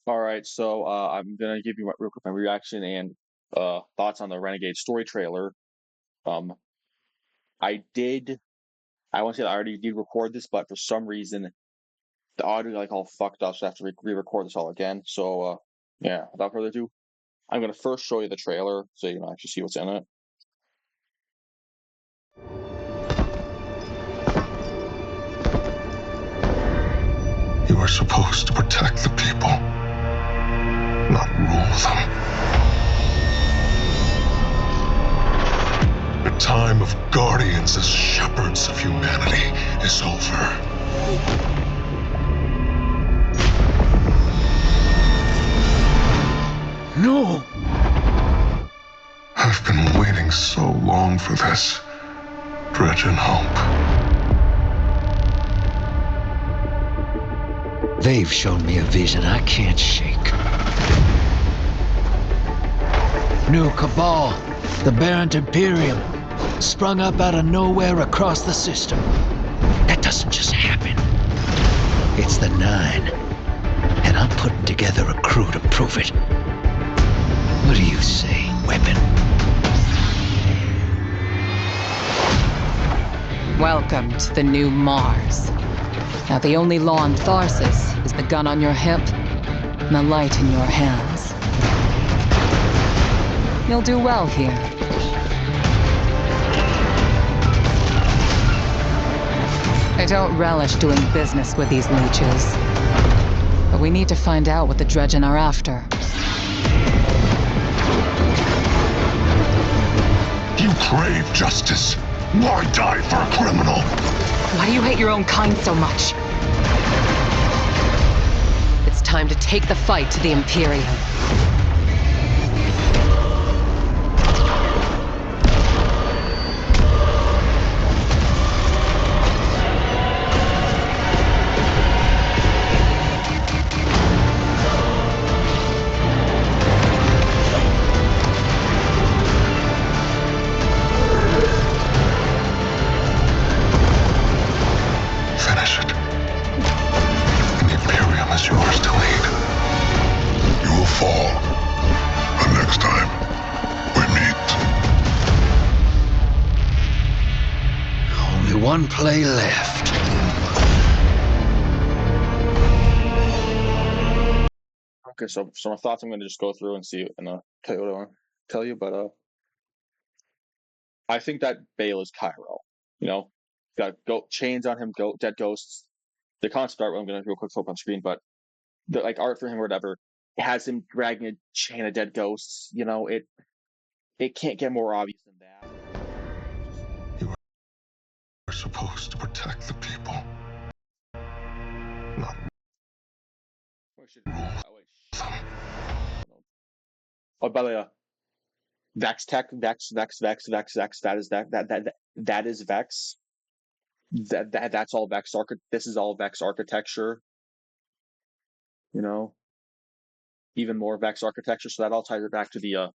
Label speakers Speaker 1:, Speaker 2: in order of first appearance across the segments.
Speaker 1: All right, so I'm gonna give you real quick my reaction and thoughts on the Renegade story trailer. Um, I did. I want to say that I already did record this, but for some reason the audio like all fucked up, so I have to re-record this all again. So yeah, without further ado, I'm gonna first show you the trailer so you can actually see what's in it.
Speaker 2: You are supposed to protect the people, not rule them. The time of guardians as shepherds of humanity is over.
Speaker 3: No!
Speaker 2: I've been waiting so long for this. Dredge and hope.
Speaker 3: They've shown me a vision I can't shake. New Cabal, the Barrent Imperium, sprung up out of nowhere across the system. That doesn't just happen. It's the Nine, and I'm putting together a crew to prove it. What do you say, Weapon?
Speaker 4: Welcome to the new Mars. Now the only law on Tharsis is the gun on your hip and the light in your hands. You'll do well here. I don't relish doing business with these leeches, but we need to find out what the Dredgen are after.
Speaker 2: You crave justice. Why die for a criminal?
Speaker 4: Why do you hate your own kind so much? It's time to take the fight to the Imperium.
Speaker 2: Finish it. And the Imperium is yours to lead. You will fall. But next time, we meet.
Speaker 3: Only one play left.
Speaker 1: Okay, so some thoughts I'm gonna just go through and see and tell you what I want to tell you, but I think that Bale is Cairo. You know, got chains on him, dead ghosts. The concept art I'm gonna real quick flip on screen, but the like art for him or whatever has him dragging a chain of dead ghosts. You know, it can't get more obvious than that.
Speaker 2: You are supposed to protect the people. Not
Speaker 1: Where should oh wait oh by the way, Vex Tech Vex that is Vex. That's all Vex this is all Vex architecture, you know, even more Vex architecture. So that all ties it back to the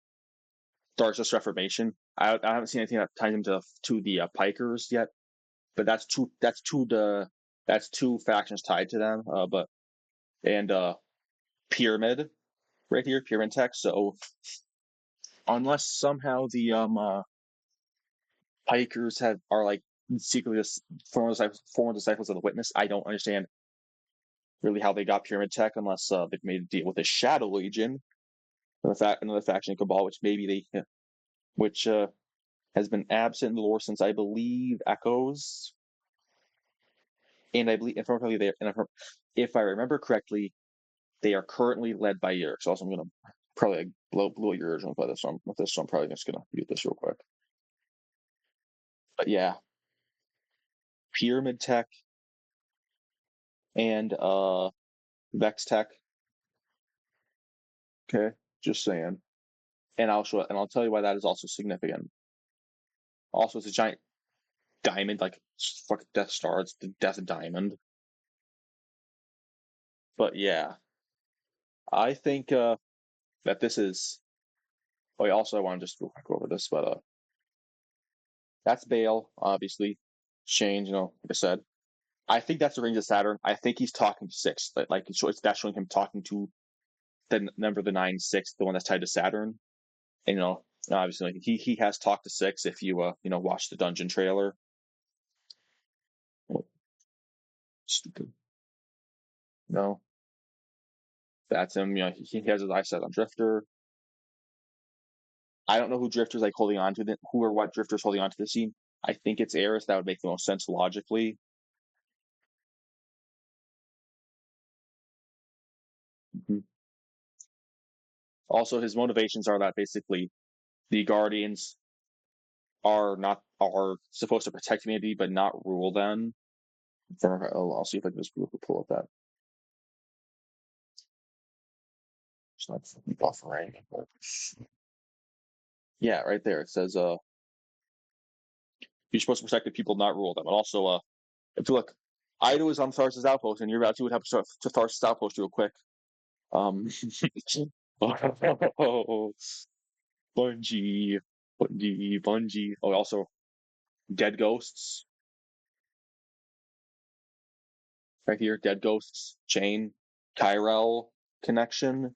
Speaker 1: Tharsis Reformation. I haven't seen anything that ties into to the Pikers yet, but that's two factions tied to them. But and Pyramid right here, Pyramid Tech. So unless somehow the Pikers are like secretly former disciples of the Witness, I don't understand really how they got Pyramid Tech unless they've made a deal with the Shadow Legion, another faction in Cabal, which maybe they which has been absent in the lore since I believe Echoes, and I believe if I remember correctly, they are currently led by Yerk. So also I'm gonna probably like, blow your urgent by this one with this, so I'm probably just gonna mute this real quick. But yeah, Pyramid Tech and Vex Tech. Okay, just saying. And I'll tell you why that is also significant. Also, it's a giant diamond, like fuck Death Star. It's the Death Diamond. But yeah, I think that this is. Oh, yeah, also I want to just go over this, but that's Bale, obviously. Change, like I said. I think that's the Rings of Saturn. I think he's talking to Six. Like that's showing him talking to the number the 9-6, the one that's tied to Saturn. And obviously, like, he has talked to Six if you watch the Dungeon trailer. Stupid. No, that's him. He has his eyes set on Drifter. I don't know who Drifter's like holding on to who or what Drifter's holding on to the scene. I think it's Eris. That would make the most sense logically. Mm-hmm. Also, his motivations are that basically the Guardians are supposed to protect humanity but not rule them. I'll see if I can just pull up that. It's not buffering. Yeah, right there. It says you're supposed to protect the people, not rule them. And also, if you look, Ido is on Tharsis' outpost, and you're about to see what happens to Tharsis' outpost real quick. Oh, Bungie. Oh, also, dead ghosts. Right here, dead ghosts. Chain. Tyrell connection.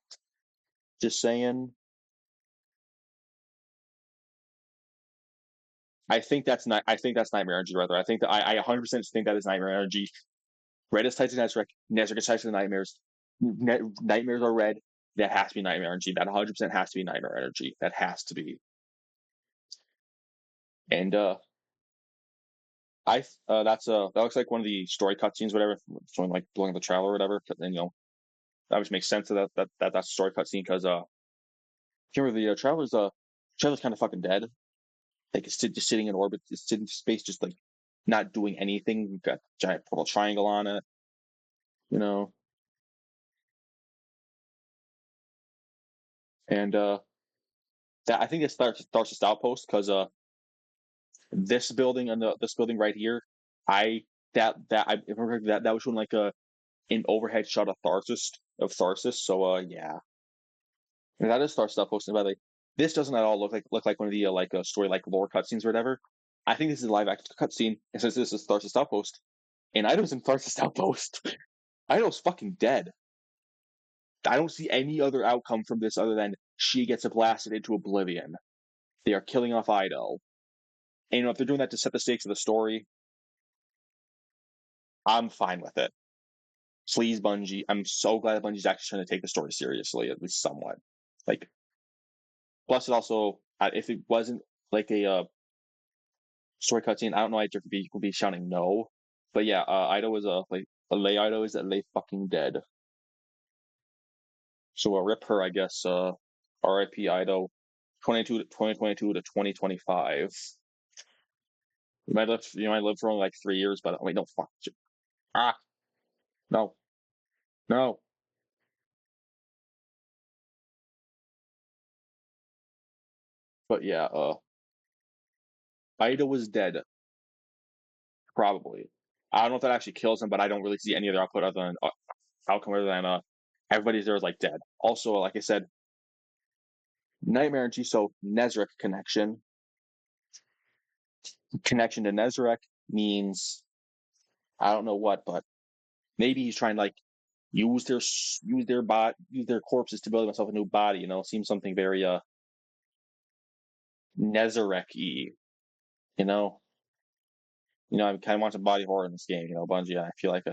Speaker 1: Just saying. I think that's Nightmare Energy, rather. I think that I 100% think that is Nightmare Energy. Red is tied to Nezrek. Nezrek is tied to the Nightmares. Nightmares are red. That has to be Nightmare Energy. That 100% has to be Nightmare Energy. That has to be. And that looks like one of the story cutscenes, whatever, showing like blowing the trailer or whatever. And that which makes sense of that's a story cutscene because remember the trailer's kind of fucking dead. Like it's just sitting in orbit, it's sitting in space, just like not doing anything. We've got a giant purple triangle on it, and that I think it starts Tharsis Outpost because this building and this building right here, I remember that was showing like an overhead shot of Tharsis. So yeah, and that is Tharsis Outpost. And by the way, this doesn't at all look like one of the like a story like lore cutscenes or whatever. I think this is a live action cutscene. It says this is Tharsis Outpost, and Ido's in Tharsis Outpost. Ido's fucking dead. I don't see any other outcome from this other than she gets blasted into oblivion. They are killing off Ido. And if they're doing that to set the stakes of the story, I'm fine with it. Please, Bungie. I'm so glad that Bungie's actually trying to take the story seriously, at least somewhat. Like, plus it also, if it wasn't like a story cutscene, I don't know why different people would be shouting no. But yeah, Ido is Lay Ido is lay fucking dead. So rip her, I guess. R.I.P. Ido, 2022 to 2025. You might live for only like 3 years, but wait, no, fuck. Ah, no, no. But yeah, Ida was dead, probably. I don't know if that actually kills him, but I don't really see any other output other than outcome other than everybody's there is like dead. Also, like I said, Nightmare and Jiso Nezrek connection to Nezrek means I don't know what, but maybe he's trying to like use their corpses to build himself a new body. Seems something very Nezarek-y. I kind of want some body horror in this game. Bungie. I feel like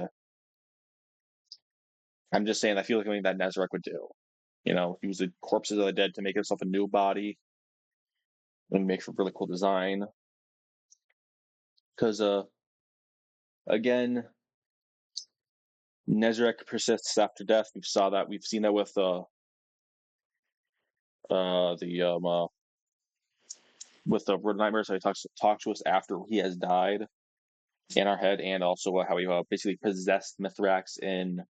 Speaker 1: I'm just saying. I feel like something that Nezarek would do. Use the corpses of the dead to make himself a new body and make a really cool design. Because again, Nezarek persists after death. We've seen that with with the Word Nightmare. So he talks to us after he has died in our head, and also how he basically possessed Mithrax in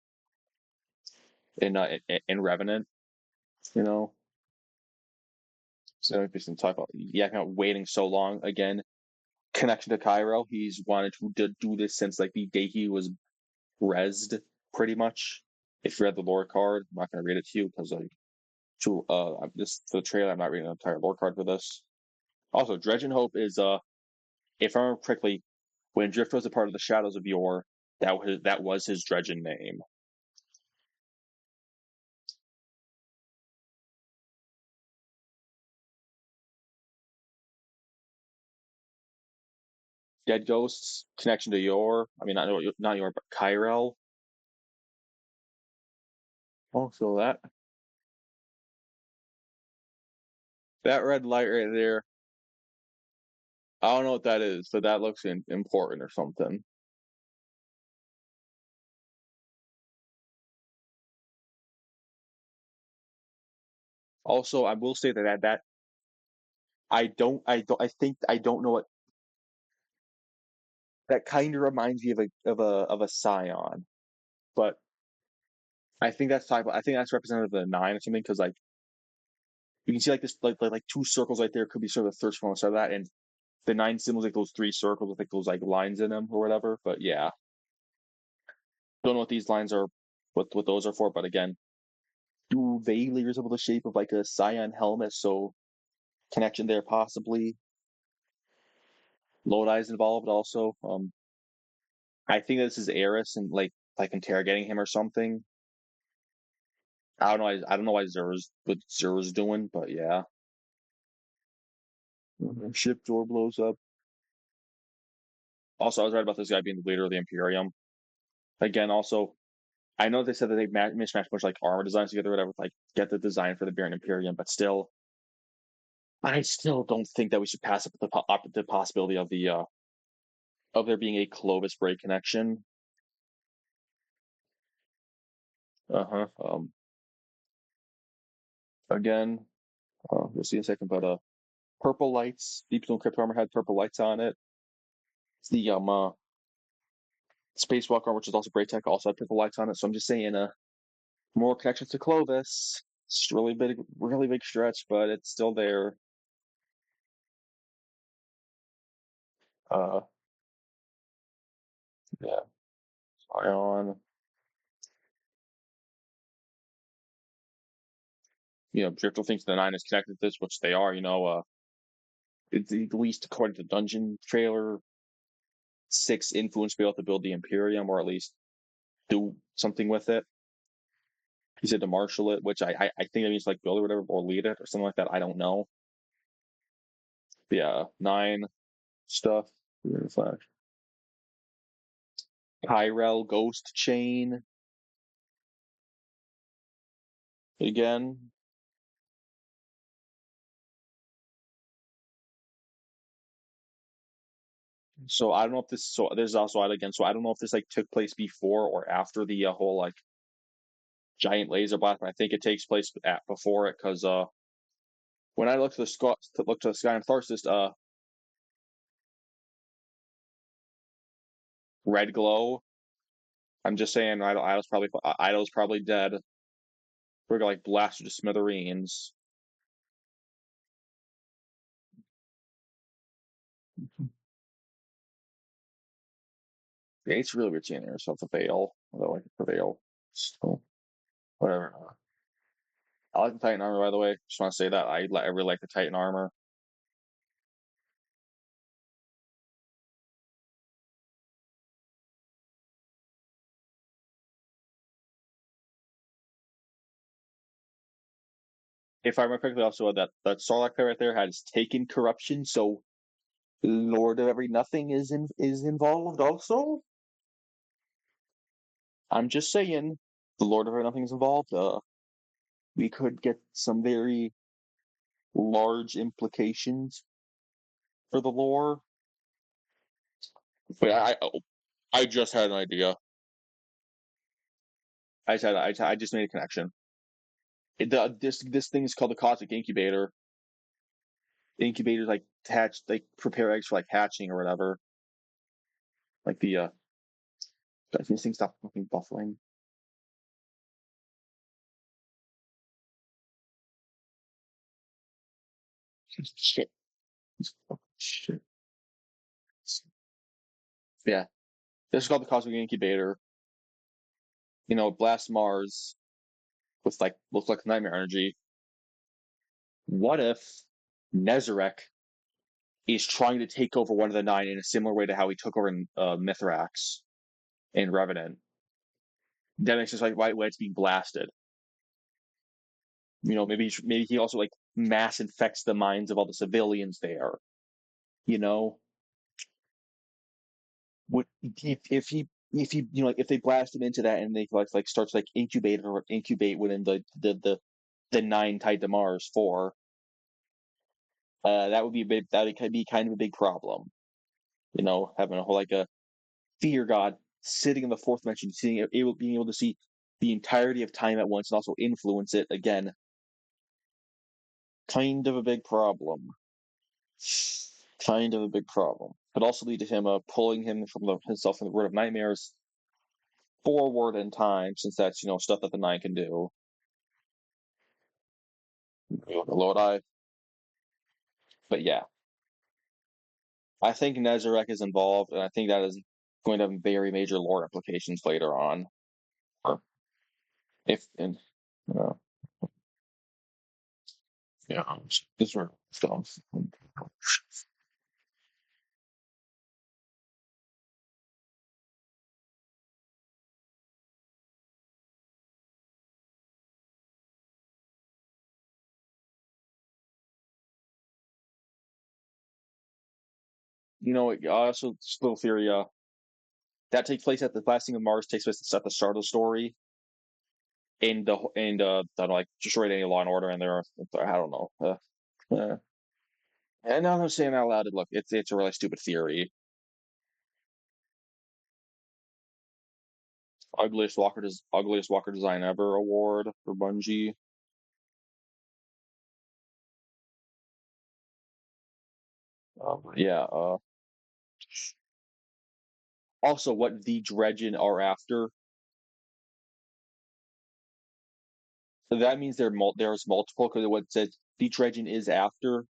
Speaker 1: Revenant. So basically talk about waiting so long again. Connection to Cairo. He's wanted to do this since like the day he was rezzed, pretty much. If you read the lore card, I'm not going to read it to you because just for the trailer, I'm not reading the entire lore card for this. Also, Dredge and Hope is if I remember correctly, when Drift was a part of the Shadows of Yore, that was his Dredgen name. dead ghosts connection to your. I mean, not your, but Kyrell. Oh, so that red light right there. I don't know what that is, but that looks important or something. Also, I will say that I think I don't know what that kind of reminds me of a scion, but I think that's representative of the nine or something because like you can see like this like two circles right there could be sort of the third one side of that, and the nine symbols like those three circles with like those like lines in them or whatever. But yeah, don't know what these lines are, what those are for. But again, do vaguely resemble the shape of like a scion helmet, so connection there possibly. Lodi's involved also. I think this is Eris and like interrogating him or something. I don't know. I don't know why what Zer's doing, but yeah. Ship door blows up. Also, I was right about this guy being the leader of the Imperium. Again, also, I know they said that they mismatched much like armor designs together, or whatever. Like, get the design for the Baron Imperium, but still, I still don't think that we should pass up the possibility of there being a Clovis Bray connection. Uh huh. Again, we'll see in a second, but purple lights. Deep Stone Crypt armor had purple lights on it. It's the Spacewalk armor, which is also Bray Tech, also had purple lights on it. So I'm just saying, more connections to Clovis. It's really big stretch, but it's still there. Uh, yeah, Ion. Drifter thinks the nine is connected to this, which they are. It's at least according to the dungeon trailer, six influence be able to build the Imperium, or at least do something with it. He said to marshal it, which I think that means like build it or whatever, or lead it or something like that. I don't know. But yeah, nine stuff. Flash. Tyrell Ghost Chain again. So I don't know if this. So there's also that again. So I don't know if this like took place before or after the whole like giant laser blast. But I think it takes place before it because when I looked to the sky and Tharsis, red glow. I'm just saying, Idol's probably dead. We're gonna like blast her to smithereens. Yeah, it's really weird seeing herself the veil, although I can prevail. So whatever. I like the Titan armor, by the way. Just want to say that I really like the Titan armor. If I remember correctly, also that Sarlacc right there has taken corruption, so Lord of Every Nothing is involved also. I'm just saying, the Lord of Every Nothing is involved. We could get some very large implications for the lore. But I just had an idea. I just made a connection. This thing is called the Cosmic Incubator. The incubators like hatch, like prepare eggs for like hatching or whatever. Like these things stop fucking buffering. Shit. Shit. Yeah. This is called the Cosmic Incubator. Blast Mars with like looks like nightmare energy. What if Nezarek is trying to take over one of the nine in a similar way to how he took over in Mithrax and Revenant? That makes sense like why it's being blasted. Maybe he also like mass infects the minds of all the civilians there. You know? Would if he like if they blast him into that and they starts like incubate within the nine tied to Mars four, that would be a big that could be kind of a big problem. Having a whole like a fear god sitting in the fourth dimension, being able to see the entirety of time at once and also influence it again. Kind of a big problem. Kind of a big problem. Could also lead to him pulling himself from the World of Nightmares forward in time, since that's stuff that the Nine can do. Lodi. But yeah, I think Nezarek is involved, and I think that is going to have very major lore implications later on. Or if and uh, yeah, this are stuff. Also, just a little theory. That takes place at the blasting of Mars takes place at the start of the story, and that like destroyed any law and order, and there. I don't know. And now I'm saying out loud, look, it's a really stupid theory. Ugliest Walker design ever award for Bungie. Yeah. Also, what the Dredgen are after. So that means there's multiple, because what it says the Dredgen is after,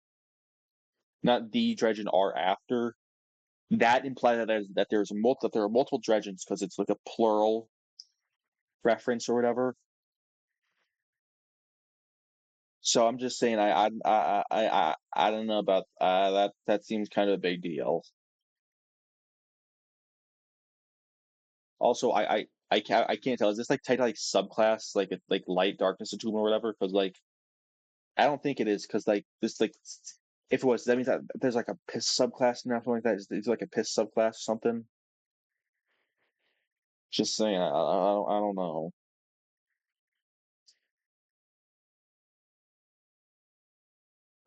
Speaker 1: not the Dredgen are after. That implies that there are multiple Dredgens, because it's like a plural reference or whatever. So I'm just saying, I don't know about that. That seems kind of a big deal. Also, I can't tell. Is this like tied to like subclass, like light darkness attunement or whatever? Because like I don't think it is, because like this like if it was, that means that there's like a piss subclass now, something like that. Is like a piss subclass or something? Just saying. I don't know.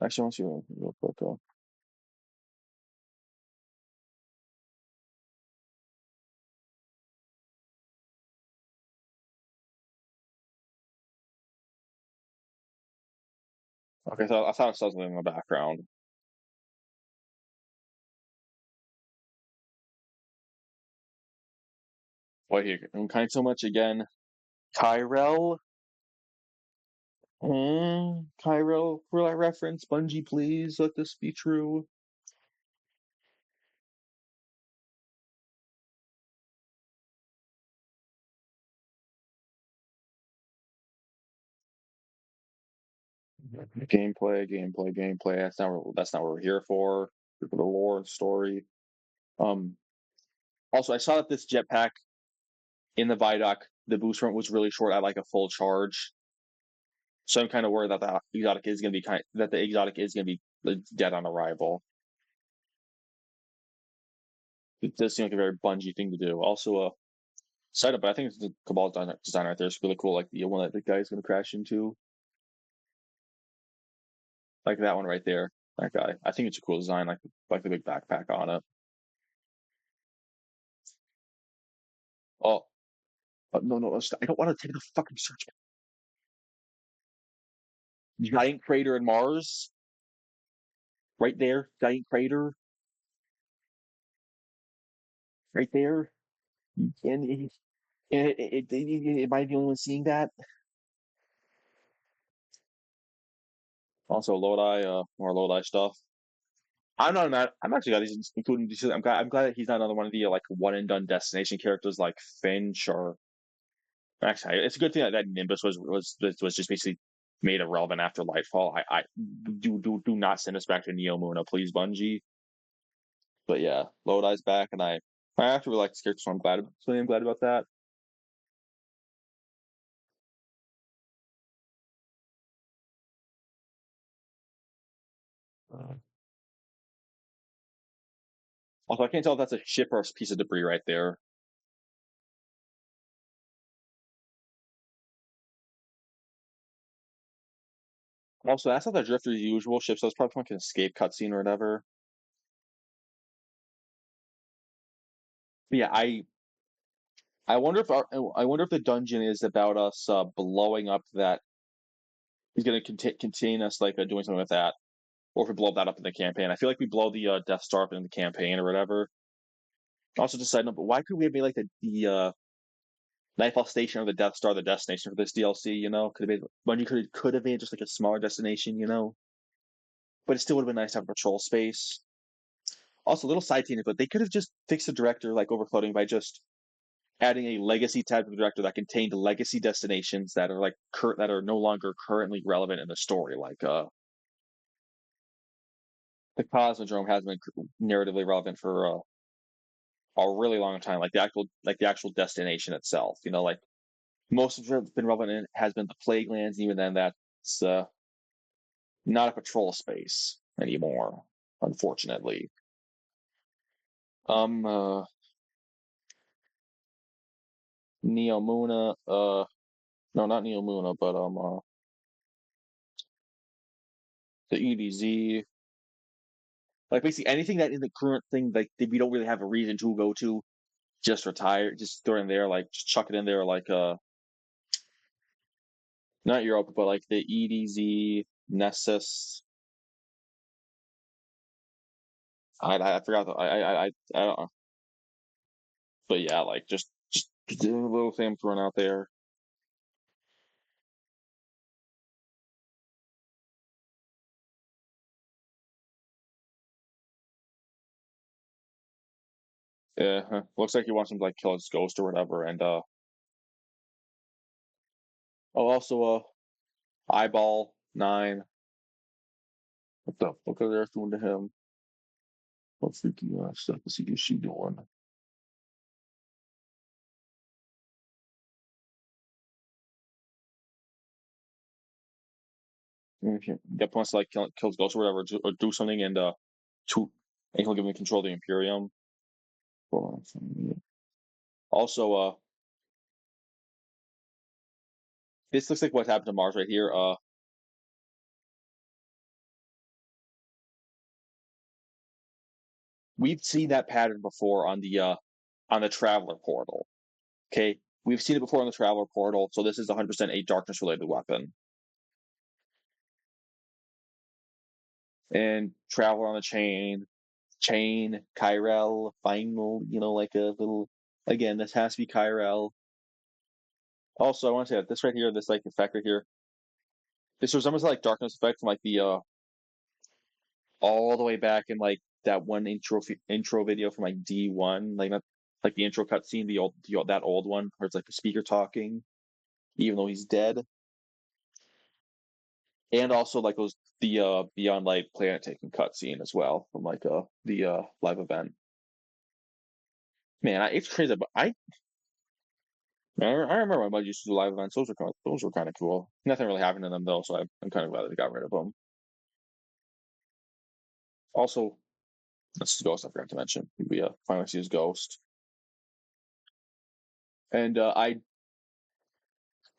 Speaker 1: Actually, I want to see real quick. Okay, so I thought I saw something in the background. Wait here, I'm kind so much again. Tyrell. Cairo for that reference. Bungie, please let this be true. Gameplay. That's not what we're here for the lore story. Um. Also, I saw that this jetpack in the Vidoc, the boost run was really short at like a full charge. So I'm kind of worried that the exotic is going to be like, dead on arrival. It does seem like a very Bungie thing to do. Also, setup, but I think it's the Cabal design right there. It's really cool. Like the one that the guy's going to crash into, like that one right there. That guy. I think it's a cool design. Like the big backpack on it. Oh, no, no, I don't want to take the fucking search. Giant crater in Mars, right there. Giant crater, right there. And am I the only one seeing that? Also, Lodi, more Lodi stuff. I'm not mad. I'm actually glad he's including these. I'm glad that he's not another one of the like one and done destination characters like Finch or. Actually, it's a good thing that Nimbus was just basically made irrelevant after Lightfall. I do not send us back to Neo Muna, please, Bungie. But yeah, Lodi's back, and I actually really like this character, so I'm glad about that. Uh, Also, I can't tell if that's a ship or a piece of debris right there. Also, that's not the Drifter's usual ship, so it's probably like an escape cutscene or whatever. But yeah, I wonder if I wonder if the dungeon is about us blowing up that he's going to contain us like doing something with that, or if we blow that up in the campaign. I feel like we blow the Death Star up in the campaign or whatever. Also, just side note, but why could we have made like the Nightfall Station or the Death Star the destination for this DLC? You know, could have been when you could have made just like a smaller destination. You know, but it still would have been nice to have patrol space. Also, a little side tangent, but they could have just fixed the director like overloading by just adding a legacy tab to the director that contained legacy destinations that are like that are no longer currently relevant in the story. Like the Cosmodrome has been narratively relevant for a really long time. Like the actual destination itself. You know, like most of it's been relevant in has been the Plague Lands. Even then, that's not a patrol space anymore, unfortunately. Um, uh, Neomuna, no, not Neomuna, but the EDZ. Like basically anything that in the current thing, like that we don't really have a reason to go to, just retire, just throw it in there, like just chuck it in there, like not Europe, but like the EDZ, Nessus. I forgot the I don't know, but yeah, like just a little thing I'm throwing out there. Yeah, looks like he wants him to like kill his ghost or whatever, and oh also eyeball 9. What the fuck are they doing to him? What freaky stuff is she doing? That wants to like kill his ghost or whatever, or do something, and to and he'll give him control of the Imperium. Also, this looks like what happened to Mars right here. We've seen that pattern before on the Traveler portal. Okay, we've seen it before on the Traveler portal, so this is 100% a darkness related weapon. And Traveler on the chain, Kyrell, final, you know, like a little. Again, this has to be Kyrell. Also, I want to say that this right here, this like effect right here, this resembles like darkness effect from like the all the way back in like that one intro video from like D1, like not like the intro cutscene, that old one where it's like the speaker talking, even though he's dead, and also like those the Beyond Light planet taking cutscene as well from like the live event. Man, it's crazy, but I remember when Bud used to do live events. Those were kind of cool. Nothing really happened to them though, so I'm kind of glad they got rid of them. Also, this is Ghost. I forgot to mention. We finally see his ghost, and I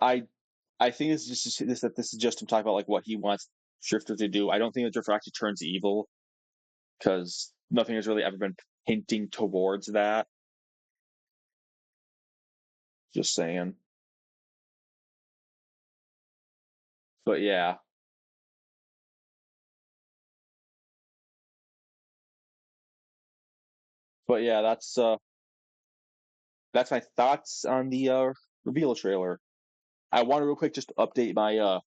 Speaker 1: I think it's just this is just him talking about like what he wants Drifter to do. I don't think that Drifter actually turns evil because nothing has really ever been hinting towards that. Just saying. But yeah, but yeah, that's my thoughts on the reveal trailer. I want to real quick just update my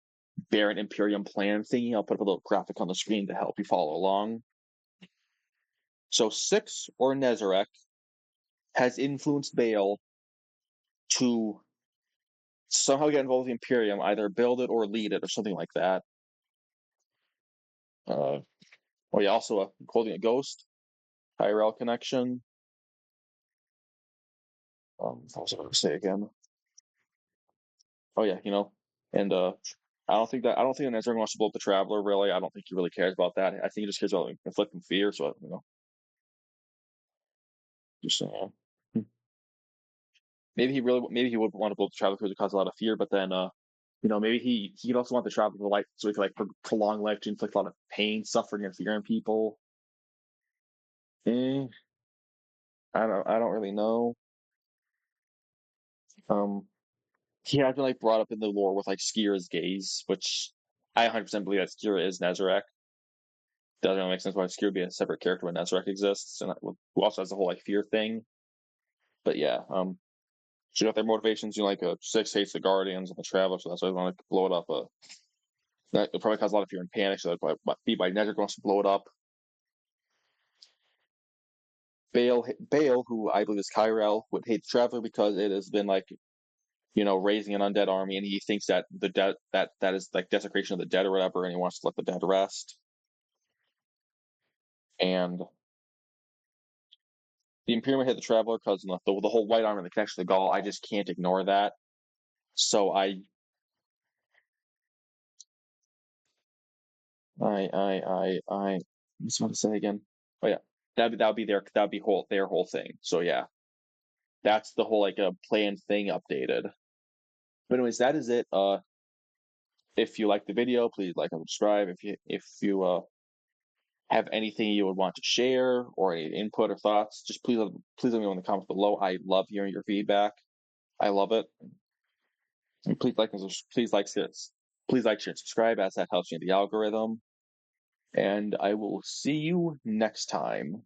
Speaker 1: Baron Imperium plan thingy. I'll put up a little graphic on the screen to help you follow along. So Six or Nezarek has influenced Bale to somehow get involved with the Imperium, either build it or lead it or something like that. Uh, oh yeah, also holding a ghost, IRL connection. What was I going to say again? Oh yeah, you know, and I don't think that Nezarek wants to blow up the Traveler. Really, I don't think he really cares about that. I think he just cares about inflicting fear. So you know, Just saying. Maybe he would want to build the travel cruiser cause a lot of fear, but then maybe he'd also want the travel for life so he could like prolong life to inflict a lot of pain, suffering, and fear in people. Eh, I don't really know. Um, he has been like brought up in the lore with like Skira's gaze, which I 100% believe that Skira is Nezarec. Doesn't really make sense why Skira would be a separate character when Nezarec exists, and who also has the whole like fear thing. But yeah, so you got their motivations. Like Six hates the Guardians and the Traveler, so that's why they want to blow it up. That will probably cause a lot of fear and panic, so that's why Nezarec wants to blow it up. Bale, who I believe is Kyrell, would hate the Traveler because it has been like raising an undead army, and he thinks that the dead that is like desecration of the dead or whatever, and he wants to let the dead rest. And the Imperium hit the Traveler because the whole white armor and the connection to the Gaul. I just can't ignore that. So I what's I about to say again? Oh yeah, that'd be their whole thing. So yeah, that's the whole like a planned thing updated. But anyways, that is it. If you like the video, please like and subscribe. If you have anything you would want to share or any input or thoughts, just please let me know in the comments below. I love hearing your feedback. I love it. And please like, share, and subscribe as that helps me in the algorithm. And I will see you next time.